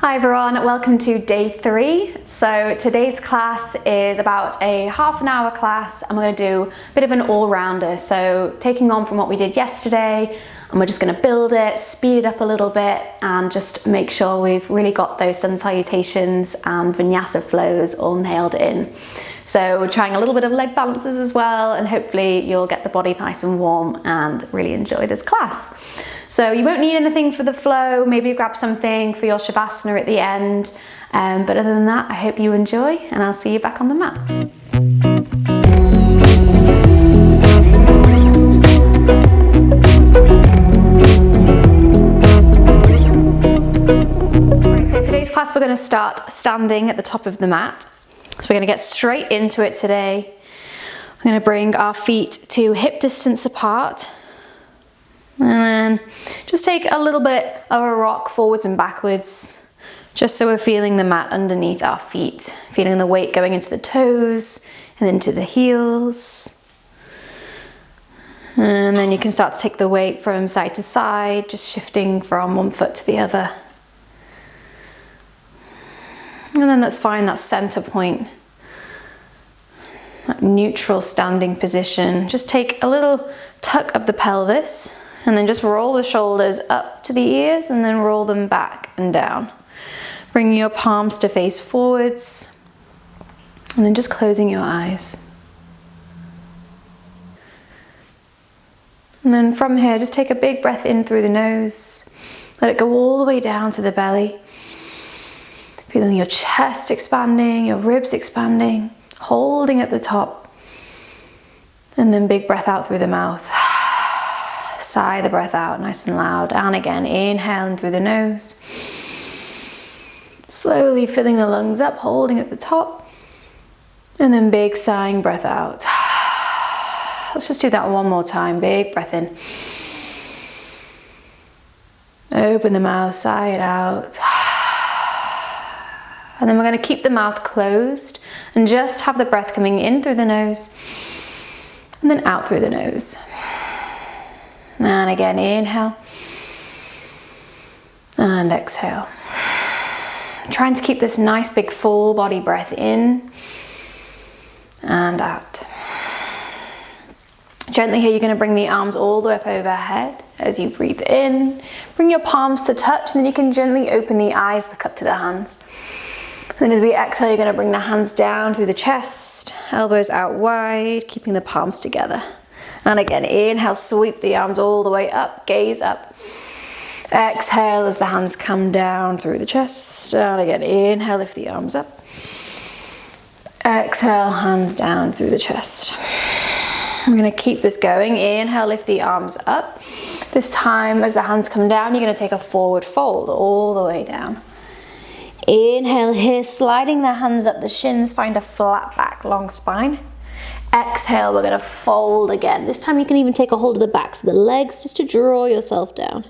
Hi everyone, welcome to day 3. So today's class is about a half an hour class and we're going to do a bit of an all-rounder. So taking on from what we did yesterday, and we're just going to build it, speed it up a little bit and just make sure we've really got those sun salutations and vinyasa flows all nailed in. So we're trying a little bit of leg balances as well, and hopefully you'll get the body nice and warm and really enjoy this class. So you won't need anything for the flow, maybe grab something for your shavasana at the end. But other than that, I hope you enjoy and I'll see you back on the mat. Right, so today's class we're going to start standing at the top of the mat. So we're going to get straight into it today. We're going to bring our feet to hip distance apart. And then just take a little bit of a rock forwards and backwards, just so we're feeling the mat underneath our feet, feeling the weight going into the toes and into the heels. And then you can start to take the weight from side to side, just shifting from one foot to the other. And then let's find that center point, that neutral standing position. Just take a little tuck of the pelvis. And then just roll the shoulders up to the ears and then roll them back and down. Bring your palms to face forwards and then just closing your eyes. And then from here, just take a big breath in through the nose. Let it go all the way down to the belly. Feeling your chest expanding, your ribs expanding, holding at the top. And then big breath out through the mouth. Sigh the breath out nice and loud, and again inhaling through the nose, slowly filling the lungs up, holding at the top, and then big sighing breath out. Let's just do that one more time. Big breath in, open the mouth, sigh it out, and then we're going to keep the mouth closed and just have the breath coming in through the nose and then out through the nose. And again, inhale and exhale. Trying to keep this nice big full body breath in and out. Gently here, you're going to bring the arms all the way up overhead as you breathe in. Bring your palms to touch, and then you can gently open the eyes, look up to the hands. And then as we exhale, you're going to bring the hands down through the chest, elbows out wide, keeping the palms together. And again, inhale, sweep the arms all the way up, gaze up. Exhale as the hands come down through the chest. And again, inhale, lift the arms up. Exhale, hands down through the chest. I'm going to keep this going. Inhale, lift the arms up. This time, as the hands come down, you're going to take a forward fold all the way down. Inhale here, sliding the hands up the shins, find a flat back, long spine. Exhale, we're going to fold again. This time you can even take a hold of the backs of the legs just to draw yourself down.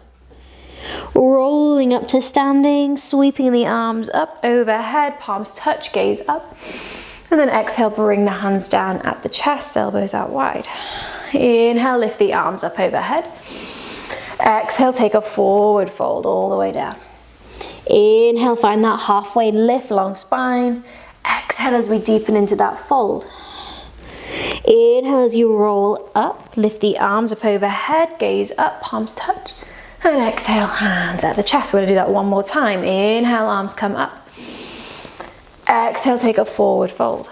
Rolling up to standing, sweeping the arms up overhead, palms touch, gaze up. And then exhale, bring the hands down at the chest, elbows out wide. Inhale, lift the arms up overhead. Exhale, take a forward fold all the way down. Inhale, find that halfway lift, long spine. Exhale as we deepen into that fold. Inhale as you roll up, lift the arms up overhead, gaze up, palms touch. And exhale, hands at the chest. We're going to do that one more time. Inhale, arms come up. Exhale, take a forward fold.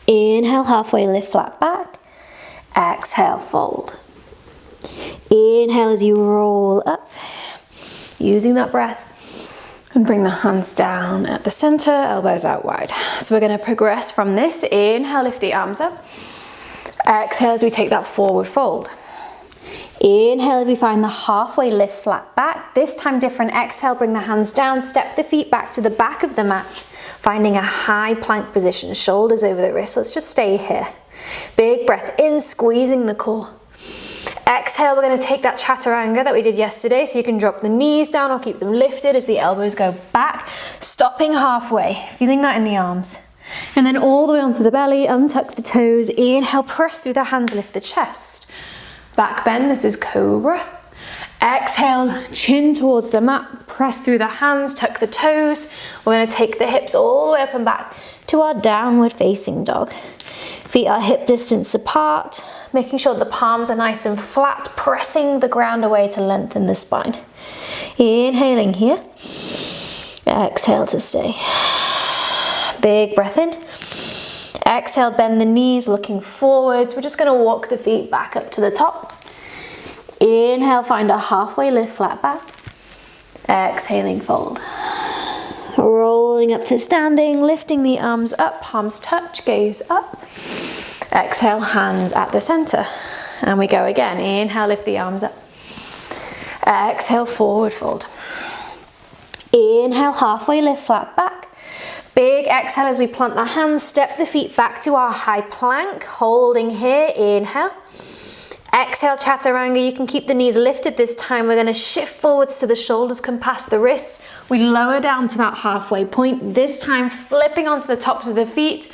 Inhale, halfway lift, flat back. Exhale, fold. Inhale as you roll up, using that breath. And bring the hands down at the center, elbows out wide. So we're going to progress from this. Inhale, lift the arms up. Exhale as we take that forward fold. Inhale, we find the halfway lift, flat back. This time different. Exhale, bring the hands down, step the feet back to the back of the mat, finding a high plank position, shoulders over the wrists. Let's just stay here. Big breath in, squeezing the core. Exhale, we're going to take that chaturanga that we did yesterday, so you can drop the knees down or keep them lifted as the elbows go back, stopping halfway, feeling that in the arms. And then all the way onto the belly, untuck the toes, inhale, press through the hands, lift the chest. Back bend, this is cobra. Exhale, chin towards the mat, press through the hands, tuck the toes. We're going to take the hips all the way up and back to our downward facing dog. Feet are hip distance apart, making sure the palms are nice and flat, pressing the ground away to lengthen the spine. Inhaling here. Exhale to stay. Big breath in. Exhale, bend the knees, looking forwards. We're just going to walk the feet back up to the top. Inhale, find a halfway lift, flat back. Exhaling, fold. Rolling up to standing, lifting the arms up, palms touch, gaze up. Exhale, hands at the center. And we go again. Inhale, lift the arms up. Exhale, forward fold. Inhale, halfway lift, flat back. Big exhale as we plant the hands, step the feet back to our high plank, holding here, inhale. Exhale, chaturanga. You can keep the knees lifted this time. We're going to shift forwards so the shoulders can pass the wrists. We lower down to that halfway point, this time flipping onto the tops of the feet.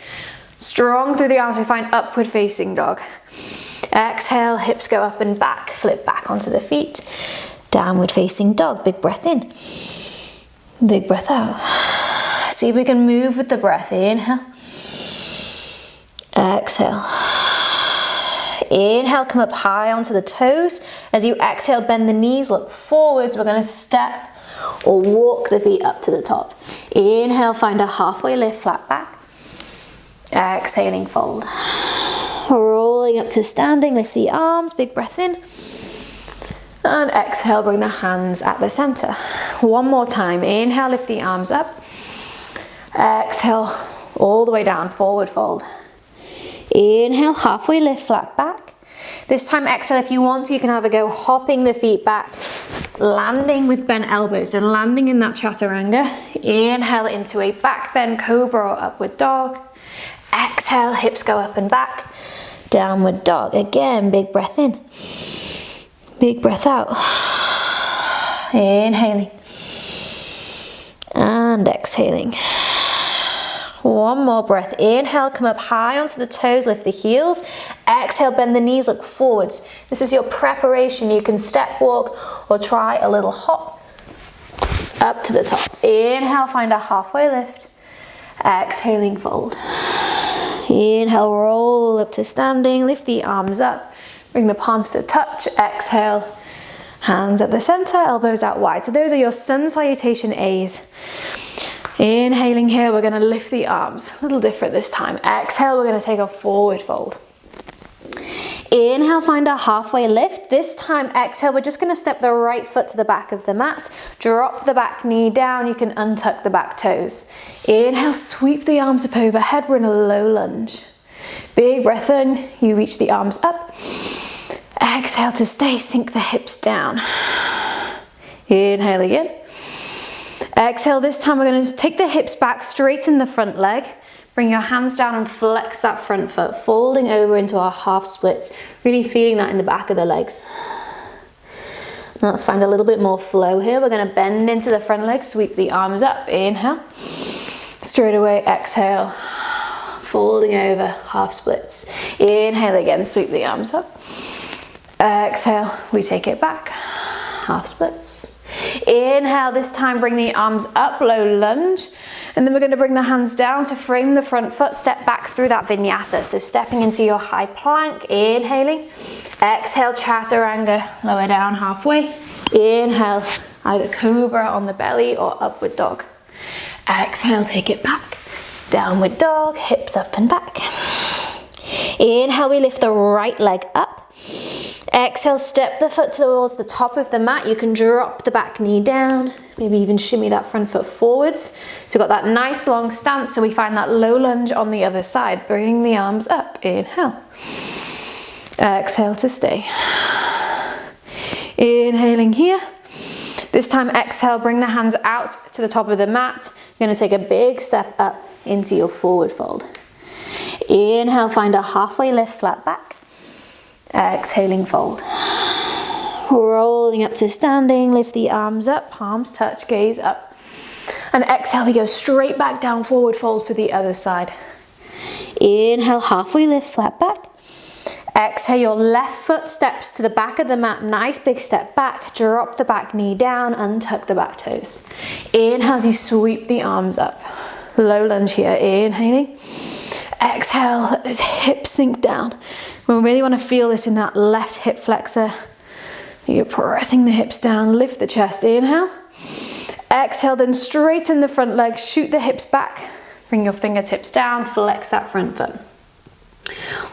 Strong through the arms, we find upward facing dog. Exhale, hips go up and back, flip back onto the feet. Downward facing dog, big breath in. Big breath out. See if we can move with the breath. Inhale. Exhale. Inhale, come up high onto the toes. As you exhale, bend the knees, look forwards. We're going to step or walk the feet up to the top. Inhale, find a halfway lift, flat back. Exhaling, fold. Rolling up to standing, lift the arms, big breath in. And exhale, bring the hands at the center. One more time. Inhale, lift the arms up. Exhale, all the way down, forward fold. Inhale, halfway lift, flat back. This time exhale, if you want to, you can have a go hopping the feet back, landing with bent elbows and landing in that chaturanga. Inhale into a back bend cobra or upward dog. Exhale, hips go up and back. Downward dog. Again, big breath in. Big breath out. Inhaling. And exhaling. One more breath. Inhale, come up high onto the toes, lift the heels. Exhale, bend the knees, look forwards. This is your preparation. You can step walk or try a little hop up to the top. Inhale, find a halfway lift. Exhaling, fold. Inhale, roll up to standing, lift the arms up. Bring the palms to touch. Exhale, hands at the center, elbows out wide. So those are your sun salutation A's. Inhaling here, we're going to lift the arms. A little different this time. Exhale, we're going to take a forward fold. Inhale, find a halfway lift. This time, exhale, we're just going to step the right foot to the back of the mat. Drop the back knee down. You can untuck the back toes. Inhale, sweep the arms up overhead. We're in a low lunge. Big breath in. You reach the arms up. Exhale to stay. Sink the hips down. Inhale again. Exhale, this time we're going to take the hips back, straighten the front leg. Bring your hands down and flex that front foot, folding over into our half splits. Really feeling that in the back of the legs. Now let's find a little bit more flow here. We're going to bend into the front leg, sweep the arms up. Inhale. Straight away, exhale. Folding over, half splits. Inhale again, sweep the arms up. Exhale, we take it back. Half splits. Inhale, this time bring the arms up, low lunge. And then we're going to bring the hands down to frame the front foot, step back through that vinyasa. So stepping into your high plank, inhaling. Exhale, chaturanga, lower down halfway. Inhale, either cobra on the belly or upward dog. Exhale, take it back. Downward dog, hips up and back. Inhale, we lift the right leg up. Exhale, step the foot towards the top of the mat. You can drop the back knee down, maybe even shimmy that front foot forwards. So we've got that nice long stance, so we find that low lunge on the other side. Bringing the arms up, inhale. Exhale to stay. Inhaling here. This time exhale, bring the hands out to the top of the mat. You're going to take a big step up into your forward fold. Inhale, find a halfway lift, flat back. Exhaling, fold. Rolling up to standing, lift the arms up, palms touch, gaze up. And exhale, we go straight back down, forward fold for the other side. Inhale, halfway lift, flat back. Exhale, your left foot steps to the back of the mat. Nice big step back. Drop the back knee down, untuck the back toes. Inhale as you sweep the arms up. Low lunge here, inhaling. Exhale, let those hips sink down. We really want to feel this in that left hip flexor. You're pressing the hips down, lift the chest, inhale. Exhale, then straighten the front leg, shoot the hips back. Bring your fingertips down, flex that front foot.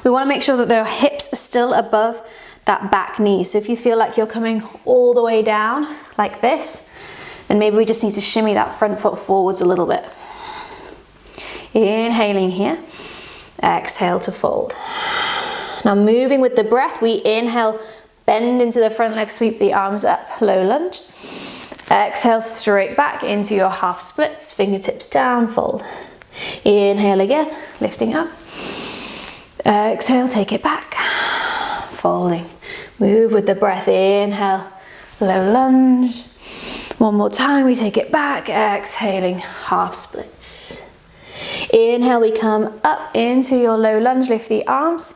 We want to make sure that the hips are still above that back knee. So if you feel like you're coming all the way down like this, then maybe we just need to shimmy that front foot forwards a little bit. Inhaling here, exhale to fold. Now moving with the breath, we inhale, bend into the front leg, sweep the arms up, low lunge. Exhale, straight back into your half splits, fingertips down, fold. Inhale again, lifting up. Exhale, take it back, folding. Move with the breath, inhale, low lunge. One more time, we take it back, exhaling, half splits. Inhale, we come up into your low lunge, lift the arms.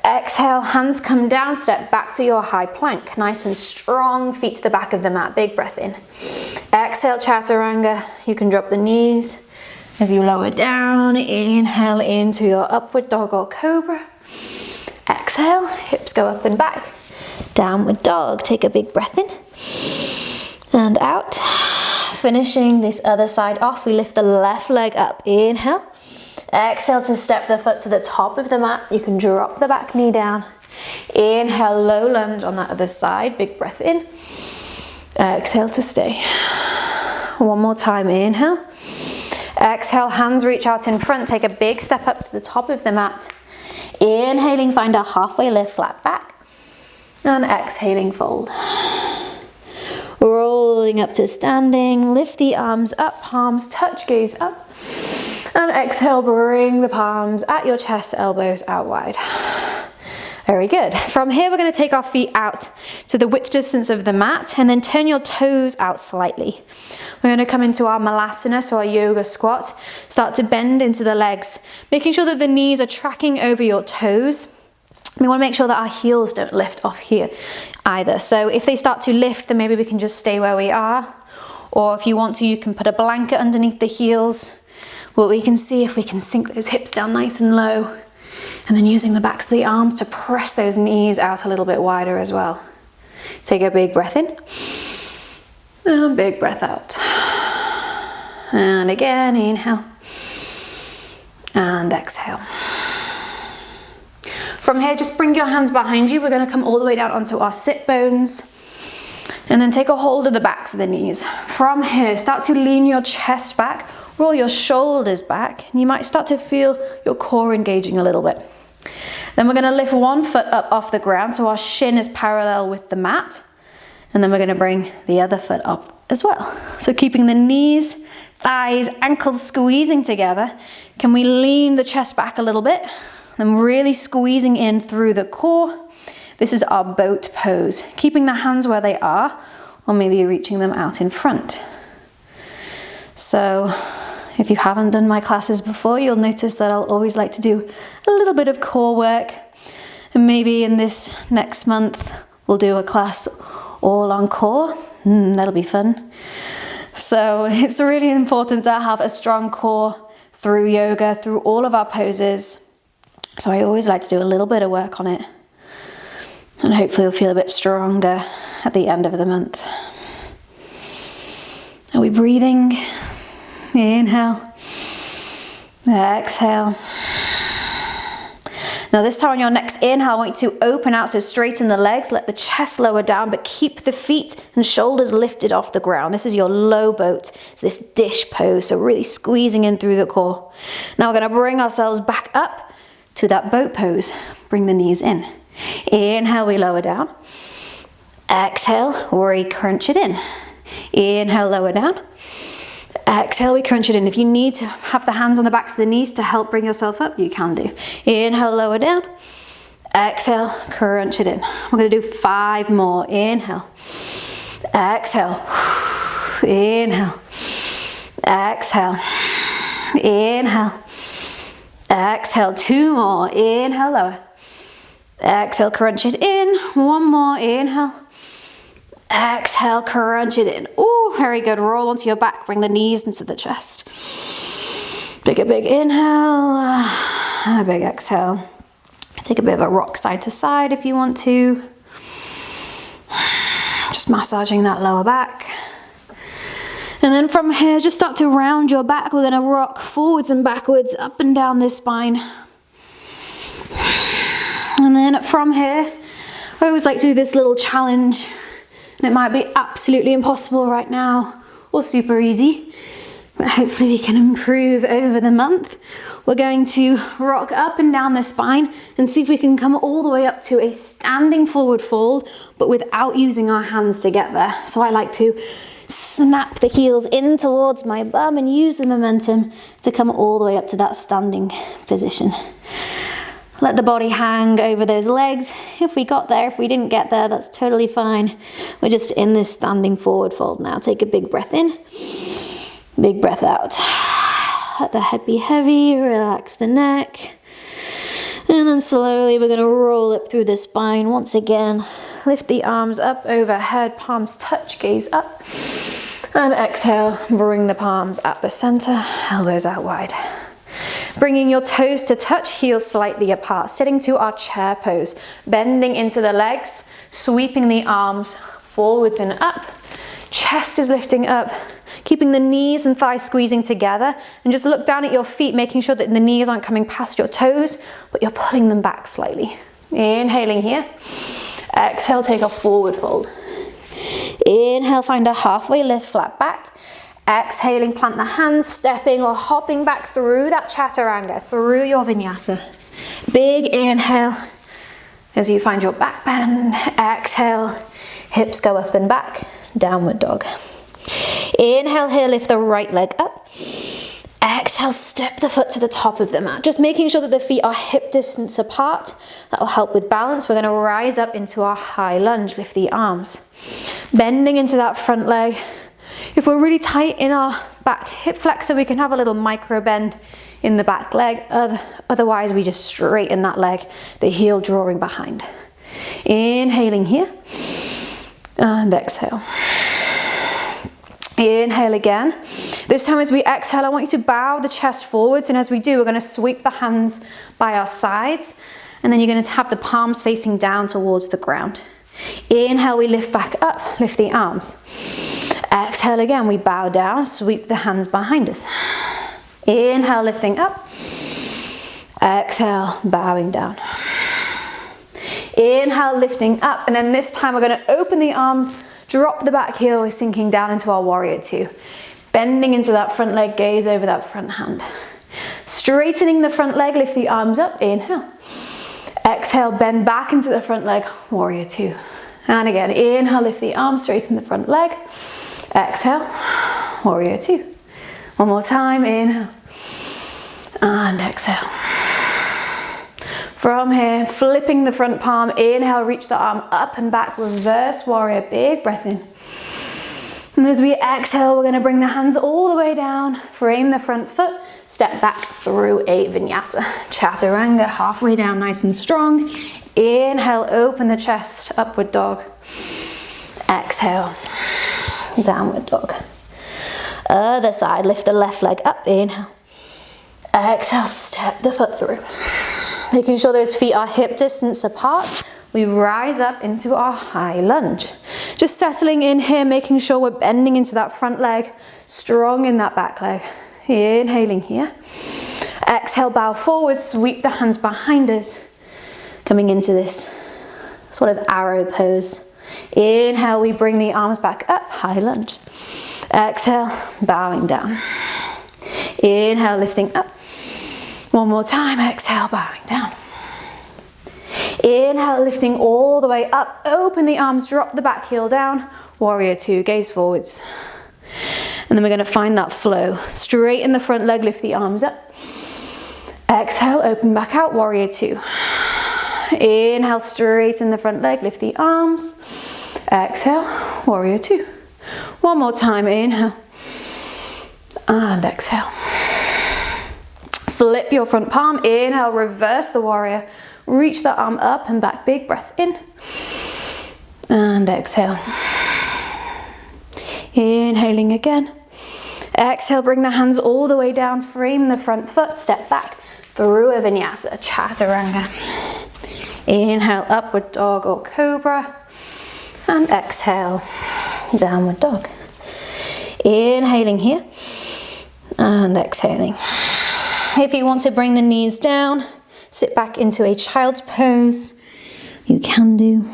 Exhale, hands come down, step back to your high plank. Nice and strong, feet to the back of the mat, big breath in. Exhale, chaturanga, you can drop the knees. As you lower down, inhale into your upward dog or cobra. Exhale, hips go up and back. Downward dog, take a big breath in. And out. Finishing this other side off, we lift the left leg up. Inhale. Exhale to step the foot to the top of the mat. You can drop the back knee down. Inhale, low lunge on that other side. Big breath in. Exhale to stay. One more time, inhale. Exhale, hands reach out in front, take a big step up to the top of the mat. Inhaling, find a halfway lift, flat back. And exhaling, fold. Rolling up to standing, lift the arms up, palms touch, gaze up. And exhale, bring the palms at your chest, elbows out wide. Very good. From here, we're going to take our feet out to the width distance of the mat and then turn your toes out slightly. We're going to come into our malasana, so our yoga squat. Start to bend into the legs, making sure that the knees are tracking over your toes. We want to make sure that our heels don't lift off here either. So if they start to lift, then maybe we can just stay where we are. Or if you want to, you can put a blanket underneath the heels. But we can see if we can sink those hips down nice and low. And then using the backs of the arms to press those knees out a little bit wider as well. Take a big breath in. And big breath out. And again, inhale. And exhale. From here, just bring your hands behind you. We're going to come all the way down onto our sit bones. And then take a hold of the backs of the knees. From here, start to lean your chest back. Roll your shoulders back. And you might start to feel your core engaging a little bit. Then we're going to lift one foot up off the ground so our shin is parallel with the mat. And then we're going to bring the other foot up as well. So keeping the knees, thighs, ankles squeezing together. Can we lean the chest back a little bit? And really squeezing in through the core. This is our boat pose. Keeping the hands where they are, or maybe reaching them out in front. So if you haven't done my classes before, you'll notice that I'll always like to do a little bit of core work. And maybe in this next month, we'll do a class all on core. That'll be fun. So it's really important to have a strong core through yoga, through all of our poses. So I always like to do a little bit of work on it. And hopefully you'll feel a bit stronger at the end of the month. Are we breathing? Inhale. Exhale. Now this time on your next inhale, I want you to open out, so straighten the legs, let the chest lower down, but keep the feet and shoulders lifted off the ground. This is your low boat. It's this dish pose, so really squeezing in through the core. Now we're going to bring ourselves back up to that boat pose. Bring the knees in. Inhale, we lower down. Exhale, we crunch it in. Inhale, lower down. Exhale, we crunch it in. If you need to have the hands on the backs of the knees to help bring yourself up, you can do. Inhale, lower down. Exhale, crunch it in. We're going to do 5 more. Inhale. Exhale. Inhale. Exhale. Inhale. Exhale. 2 more. Inhale, lower. Exhale, crunch it in. One more, inhale. Exhale, crunch it in. Ooh, very good. Roll onto your back, bring the knees into the chest. Big inhale, a big exhale. Take a bit of a rock side to side if you want to. Just massaging that lower back. And then from here, just start to round your back. We're gonna rock forwards and backwards, up and down this spine. And then from here, I always like to do this little challenge. And it might be absolutely impossible right now, or super easy, but hopefully we can improve over the month. We're going to rock up and down the spine and see if we can come all the way up to a standing forward fold, but without using our hands to get there. So I like to snap the heels in towards my bum and use the momentum to come all the way up to that standing position. Let the body hang over those legs. If we got there, if we didn't get there, that's totally fine. We're just in this standing forward fold now. Take a big breath in, big breath out. Let the head be heavy, relax the neck. And then slowly we're gonna roll up through the spine once again. Lift the arms up overhead, palms touch, gaze up. And exhale, bring the palms at the center, elbows out wide. Bringing your toes to touch, heels slightly apart, sitting to our chair pose, bending into the legs, sweeping the arms forwards and up. Chest is lifting up, keeping the knees and thighs squeezing together, and just look down at your feet, making sure that the knees aren't coming past your toes, but you're pulling them back slightly. Inhaling here. Exhale, take a forward fold. Inhale, find a halfway lift, flat back. Exhaling, plant the hands, stepping or hopping back through that chaturanga, through your vinyasa. Big inhale as you find your back bend. Exhale, hips go up and back, downward dog. Inhale here, lift the right leg up. Exhale, step the foot to the top of the mat. Just making sure that the feet are hip distance apart. That will help with balance. We're going to rise up into our high lunge, lift the arms. Bending into that front leg. If we're really tight in our back hip flexor, we can have a little micro bend in the back leg. Otherwise, we just straighten that leg, the heel drawing behind. Inhaling here and exhale. Inhale again. This time as we exhale, I want you to bow the chest forwards, and as we do, we're going to sweep the hands by our sides, and then you're going to have the palms facing down towards the ground. Inhale, we lift back up, lift the arms. Exhale again, we bow down, sweep the hands behind us. Inhale, lifting up. Exhale, bowing down. Inhale, lifting up, and then this time we're going to open the arms, drop the back heel, we're sinking down into our warrior two. Bending into that front leg, gaze over that front hand. Straightening the front leg, lift the arms up, inhale. Exhale, bend back into the front leg, warrior two. And again, inhale, lift the arms, straighten the front leg. Exhale, warrior two. One more time, inhale. And exhale. From here, flipping the front palm, inhale, reach the arm up and back, reverse warrior, big breath in. And as we exhale, we're gonna bring the hands all the way down, frame the front foot, step back through a vinyasa. Chaturanga, halfway down, nice and strong. Inhale, open the chest, upward dog. Exhale, downward dog. Other side, lift the left leg up, inhale. Exhale, step the foot through. Making sure those feet are hip distance apart. We rise up into our high lunge. Just settling in here, making sure we're bending into that front leg, strong in that back leg. Inhaling here. Exhale, bow forward, sweep the hands behind us. Coming into this sort of arrow pose. Inhale, we bring the arms back up, high lunge. Exhale, bowing down. Inhale, lifting up. One more time, exhale, bowing down. Inhale, lifting all the way up, open the arms, drop the back heel down, warrior two, gaze forwards. And then we're gonna find that flow. Straighten the front leg, lift the arms up. Exhale, open back out, warrior two. Inhale, straighten the front leg, lift the arms. Exhale, warrior two. One more time, inhale. And exhale. Flip your front palm, inhale, reverse the warrior. reach the arm up and back, big breath in. And exhale. Inhaling again. Exhale, bring the hands all the way down, frame the front foot, step back through a vinyasa, chaturanga. Inhale, upward dog or cobra. And exhale, downward dog. Inhaling here and exhaling. If you want to bring the knees down, sit back into a child's pose, you can do.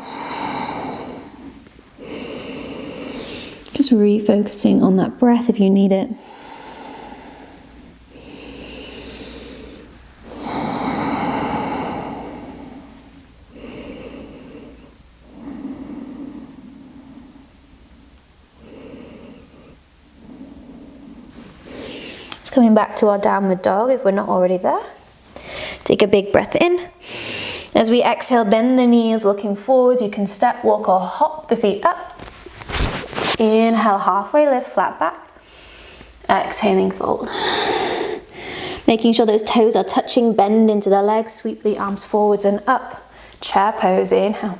Just refocusing on that breath if you need it. Just coming back to our downward dog if we're not already there. Take a big breath in. As we exhale, bend the knees looking forwards. You can step, walk or hop the feet up. Inhale, halfway lift, flat back. Exhaling, fold. Making sure those toes are touching, bend into the legs, sweep the arms forwards and up. Chair pose, inhale.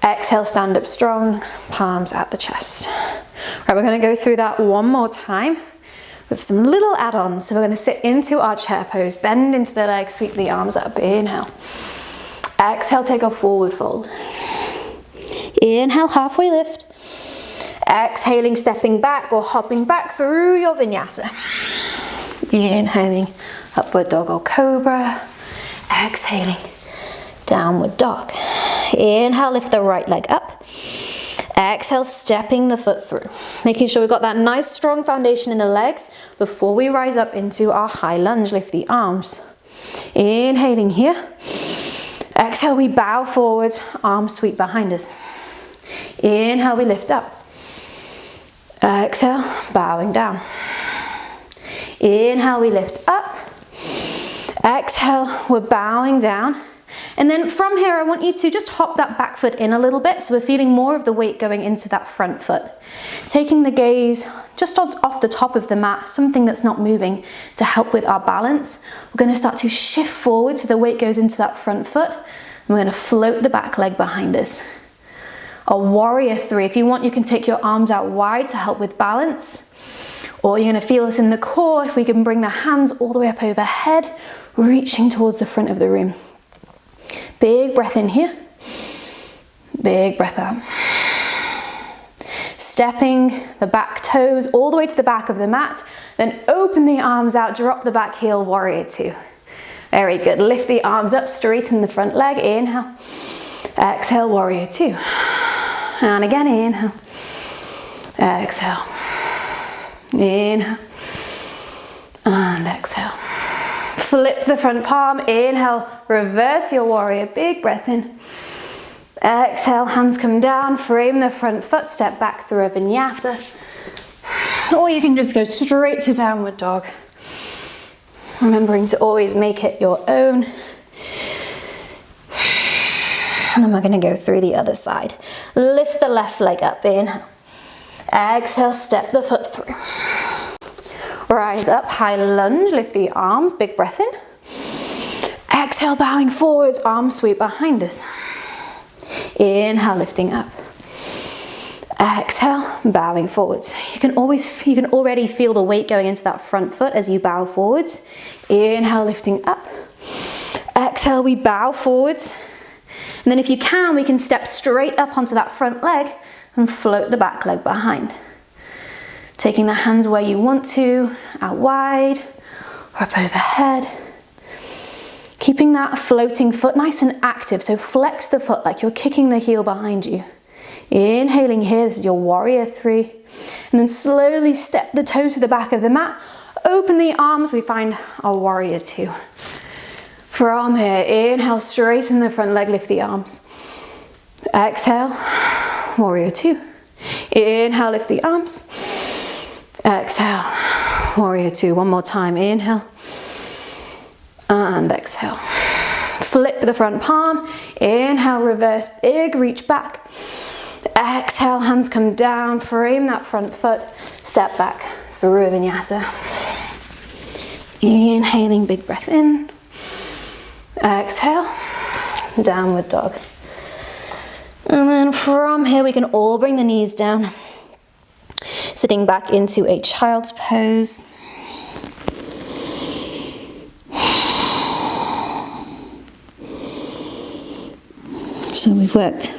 Exhale, stand up strong, palms at the chest. Right, we're gonna go through that one more time with some little add-ons. So we're gonna sit into our chair pose, bend into the legs, sweep the arms up, inhale. Exhale, take a forward fold. Inhale, halfway lift. Exhaling, stepping back or hopping back through your vinyasa. Inhaling, upward dog or cobra. Exhaling, downward dog. Inhale, lift the right leg up. Exhale, stepping the foot through. Making sure we've got that nice strong foundation in the legs before we rise up into our high lunge. Lift the arms. Inhaling here. Exhale, we bow forwards, arms sweep behind us. Inhale, we lift up. Exhale, bowing down. Inhale, we lift up. Exhale, we're bowing down. And then from here, I want you to just hop that back foot in a little bit. So we're feeling more of the weight going into that front foot. Taking the gaze just off the top of the mat, something that's not moving to help with our balance. We're going to start to shift forward so the weight goes into that front foot. And we're going to float the back leg behind us. A warrior three. If you want, you can take your arms out wide to help with balance. Or you're going to feel this in the core. If we can bring the hands all the way up overhead, reaching towards the front of the room. Big breath in here. Big breath out. Stepping the back toes all the way to the back of the mat. Then open the arms out, drop the back heel, warrior two. Very good. Lift the arms up, straighten the front leg. Inhale. Exhale, warrior two. And again, inhale. Exhale. Inhale. And exhale. Flip the front palm. Inhale. Reverse your warrior. Big breath in. Exhale. Hands come down. Frame the front foot. Step back through a vinyasa. Or you can just go straight to downward dog. Remembering to always make it your own. And then we're going to go through the other side. Lift the left leg up, inhale. Exhale, step the foot through. Rise up, high lunge, lift the arms, big breath in. Exhale, bowing forwards, arms sweep behind us. Inhale, lifting up. Exhale, bowing forwards. You can already feel the weight going into that front foot as you bow forwards. Inhale, lifting up. Exhale, we bow forwards. And then if you can, we can step straight up onto that front leg and float the back leg behind. Taking the hands where you want to, out wide, or up overhead. Keeping that floating foot nice and active, so flex the foot like you're kicking the heel behind you. Inhaling here, this is your warrior three. And then slowly step the toes to the back of the mat. Open the arms, we find our warrior two. From here, inhale, straighten the front leg, lift the arms. Exhale, warrior two. Inhale, lift the arms. Exhale, warrior two. One more time, inhale. And exhale. Flip the front palm. Inhale, reverse, big reach back. Exhale, hands come down, frame that front foot. Step back through a vinyasa. Inhaling, big breath in. Exhale, downward dog. And then from here we can all bring the knees down. Sitting back into a child's pose. So we've worked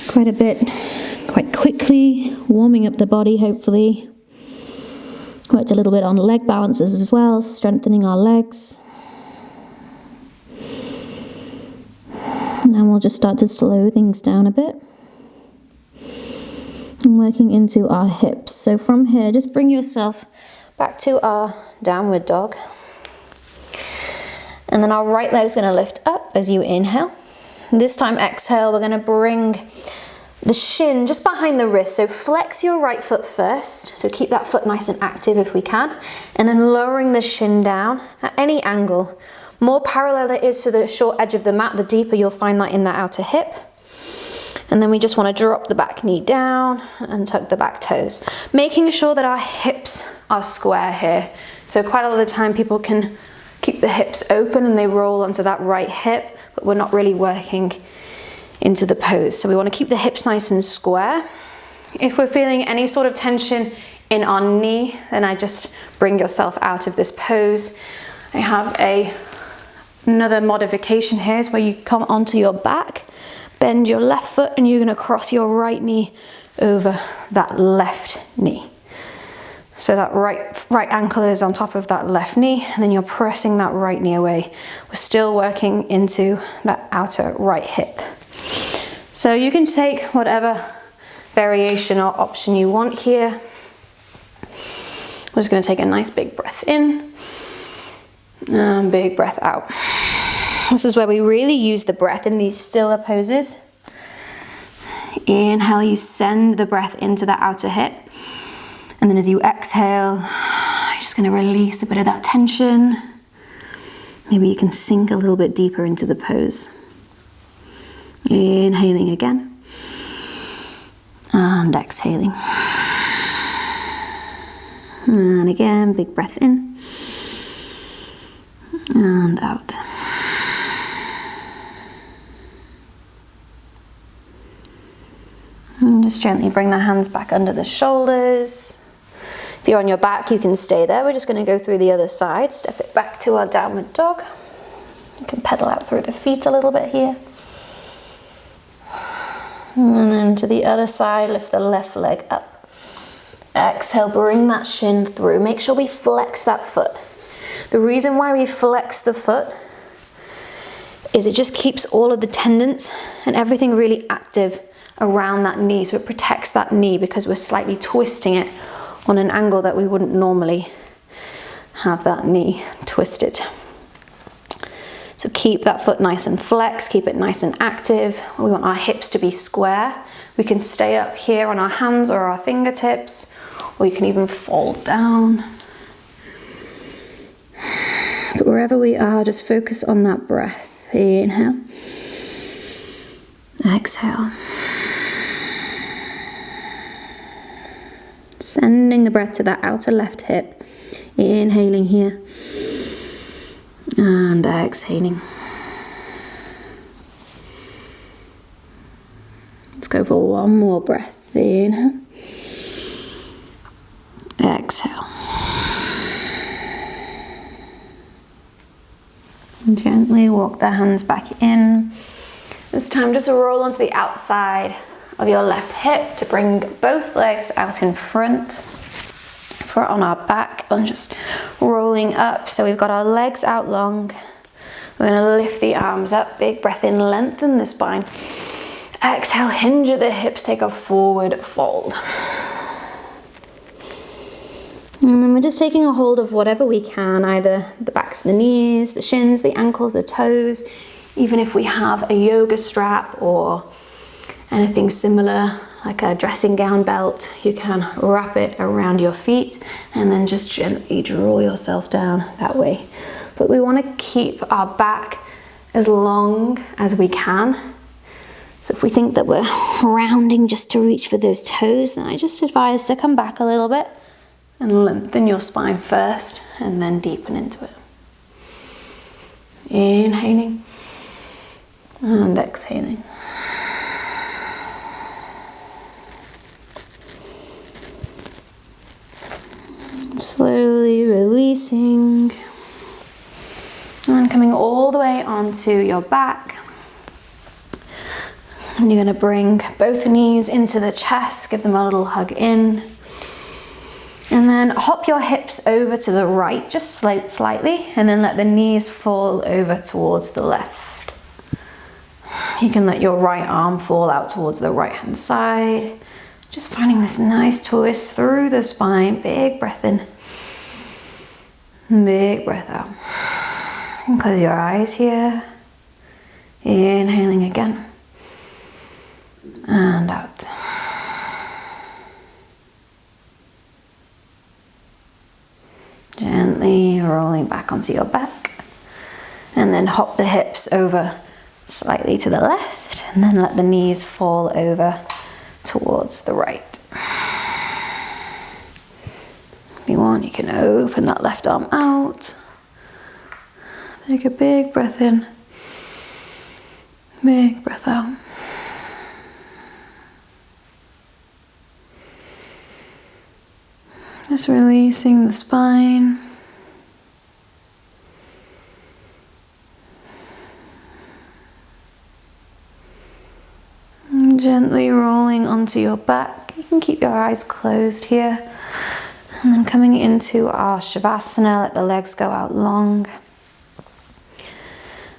quite a bit, quite quickly, warming up the body hopefully. Worked a little bit on leg balances as well, strengthening our legs. Now we'll just start to slow things down a bit. And working into our hips. So from here, just bring yourself back to our downward dog. And then our right leg's gonna lift up as you inhale. This time exhale, we're gonna bring the shin just behind the wrist. So flex your right foot first. So keep that foot nice and active if we can. And then lowering the shin down at any angle. More parallel it is to the short edge of the mat, the deeper you'll find that in that outer hip. And then we just wanna drop the back knee down and tuck the back toes. Making sure that our hips are square here. So quite a lot of the time people can keep the hips open and they roll onto that right hip, but we're not really working into the pose. So we want to keep the hips nice and square. If we're feeling any sort of tension in our knee, then I just bring yourself out of this pose. I have another modification here is where you come onto your back, bend your left foot, and you're going to cross your right knee over that left knee. So that right ankle is on top of that left knee, and then you're pressing that right knee away. We're still working into that outer right hip. So you can take whatever variation or option you want here. We're just going to take a nice big breath in and big breath out. This is where we really use the breath in these stiller poses. Inhale, you send the breath into that outer hip. And then as you exhale, you're just going to release a bit of that tension. Maybe you can sink a little bit deeper into the pose. Inhaling again. And exhaling. And again, big breath in. And out. And just gently bring the hands back under the shoulders. If you're on your back, you can stay there. We're just going to go through the other side. Step it back to our downward dog. You can pedal out through the feet a little bit here. And then to the other side, lift the left leg up. Exhale, bring that shin through. Make sure we flex that foot. The reason why we flex the foot is it just keeps all of the tendons and everything really active around that knee. So it protects that knee because we're slightly twisting it on an angle that we wouldn't normally have that knee twisted. So keep that foot nice and flexed, keep it nice and active. We want our hips to be square. We can stay up here on our hands or our fingertips, or you can even fold down. But wherever we are, just focus on that breath. Inhale. Exhale. Sending the breath to that outer left hip. Inhaling here. And exhaling. Let's go for one more breath. Inhale. Exhale. And gently walk the hands back in. This time just roll onto the outside of your left hip to bring both legs out in front. Foot on our back and just rolling up. So we've got our legs out long. We're going to lift the arms up. Big breath in, lengthen the spine. Exhale, hinge at the hips, take a forward fold. And then we're just taking a hold of whatever we can, either the backs of the knees, the shins, the ankles, the toes. Even if we have a yoga strap or anything similar, like a dressing gown belt, you can wrap it around your feet and then just gently draw yourself down that way. But we want to keep our back as long as we can. So if we think that we're rounding just to reach for those toes, then I just advise to come back a little bit and lengthen your spine first and then deepen into it. Inhaling And exhaling. Slowly releasing. And coming all the way onto your back. And you're going to bring both knees into the chest, give them a little hug in. And then hop your hips over to the right, just slightly, and then let the knees fall over towards the left. You can let your right arm fall out towards the right hand side. Just finding this nice twist through the spine. Big breath in. Big breath out. And close your eyes here. Inhaling again. And out. Gently rolling back onto your back. And then hop the hips over slightly to the left. And then let the knees fall over towards the right. If you want, you can open that left arm out. Take a big breath in. Big breath out. Just releasing the spine. And gently rolling onto your back. You can keep your eyes closed here. And then coming into our Shavasana, let the legs go out long.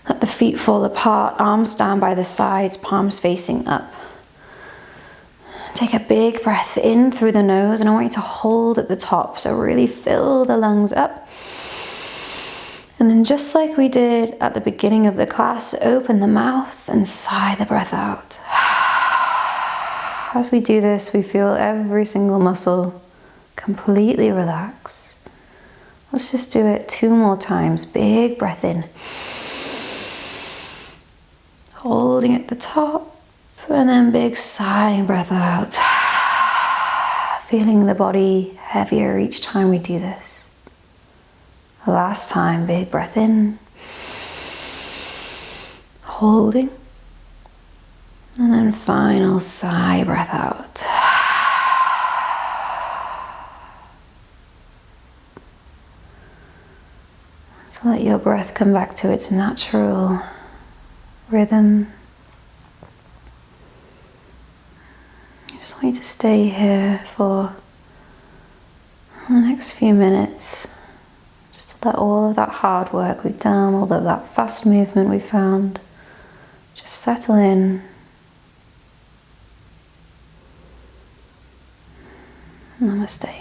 Let the feet fall apart, arms down by the sides, palms facing up. Take a big breath in through the nose, and I want you to hold at the top, so really fill the lungs up. And then just like we did at the beginning of the class, open the mouth and sigh the breath out. As we do this, we feel every single muscle completely relax. Let's just do it 2 more times. Big breath in. Holding at the top. And then big sighing breath out. Feeling the body heavier each time we do this. Last time, big breath in. Holding. And then final sigh breath out. So let your breath come back to its natural rhythm. I just want you to stay here for the next few minutes. Just to let all of that hard work we've done, all of that fast movement we found, just settle in. Namaste.